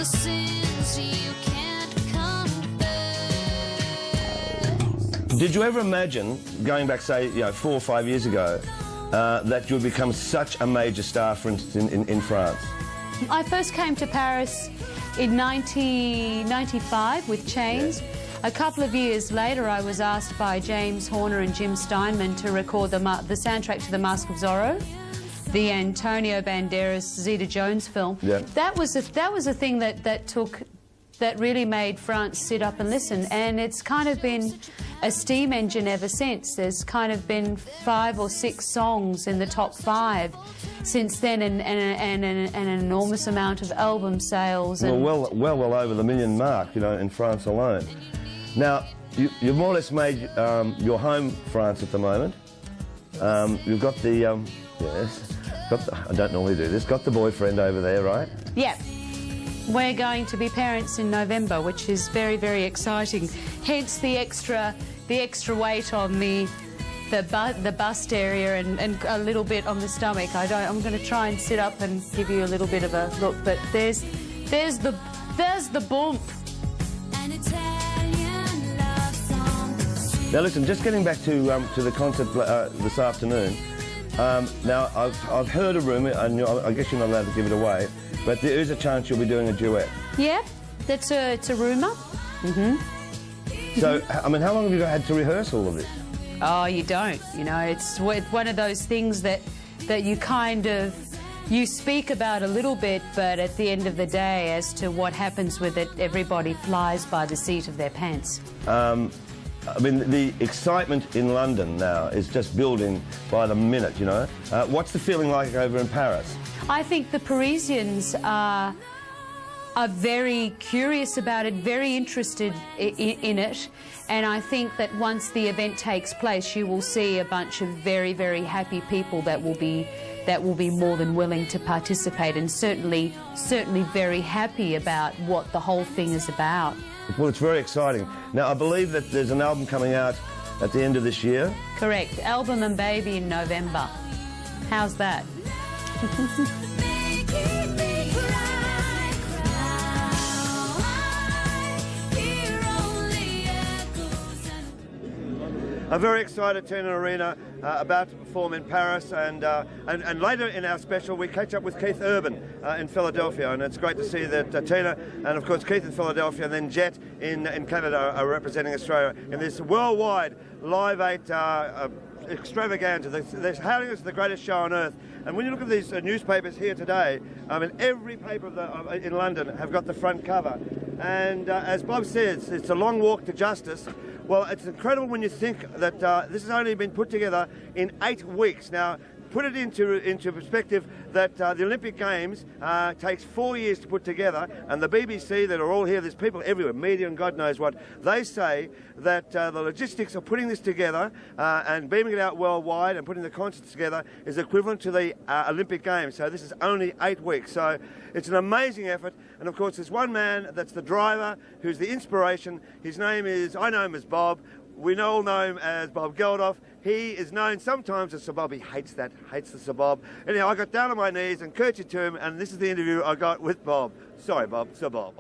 sins you can't confess. Did you ever imagine, going back, say, 4 or 5 years ago, that you would become such a major star, for instance, in France? I first came to Paris in 1995 with Chains. Yeah. A couple of years later, I was asked by James Horner and Jim Steinman to record the soundtrack to The Mask of Zorro, the Antonio Banderas Zeta Jones film. Yeah. That was a thing that really made France sit up and listen, and it's kind of been a steam engine ever since. There's kind of been 5 or 6 songs in the top 5 since then, and an enormous amount of album sales. And Well over the million mark, in France alone. Now, you've more or less made your home France at the moment. You've got the I don't normally do this. Got the boyfriend over there, right? Yeah. We're going to be parents in November, which is very, very exciting. Hence the extra weight on the bust area and a little bit on the stomach. I'm going to try and sit up and give you a little bit of a look, but there's the bump. An Italian love song. Now listen, just getting back to the concert this afternoon. Now I've heard a rumour, and I guess you're not allowed to give it away, but there is a chance you'll be doing a duet. Yeah, it's a rumour. So, I mean, how long have you had to rehearse all of this? Oh, you don't. It's one of those things that you kind of, you speak about a little bit, but at the end of the day, as to what happens with it, everybody flies by the seat of their pants. I mean, the excitement in London now is just building by the minute, What's the feeling like over in Paris? I think the Parisians are very curious about it, very interested in it, and I think that once the event takes place, you will see a bunch of very, very happy people that will be more than willing to participate, and certainly very happy about what the whole thing is about. Well, it's very exciting. Now, I believe that there's an album coming out at the end of this year. Correct. Album and Baby in November. How's that? I'm very excited, Tina Arena, about to perform in Paris, and later in our special we catch up with Keith Urban in Philadelphia, and it's great to see that Tina and of course Keith in Philadelphia and then Jet in Canada are representing Australia in this worldwide Live 8 extravaganza. They're hailing us the greatest show on earth. And when you look at these newspapers here today, I mean, every paper in London have got the front cover. And as Bob says, it's a long walk to justice. Well, it's incredible when you think that this has only been put together in 8 weeks. Now, put it into perspective that the Olympic Games takes 4 years to put together, and the BBC that are all here, there's people everywhere, media and God knows what, they say that the logistics of putting this together and beaming it out worldwide and putting the concerts together is equivalent to the Olympic Games. So this is only 8 weeks. So it's an amazing effort. And of course, there's one man that's the driver, who's the inspiration. His name is, I know him as Bob. We all know him as Bob Geldof. He is known sometimes as Sir Bob. He hates the Sir Bob. Anyhow, I got down on my knees and curtsied to him, and this is the interview I got with Bob. Sorry, Bob, Sir Bob.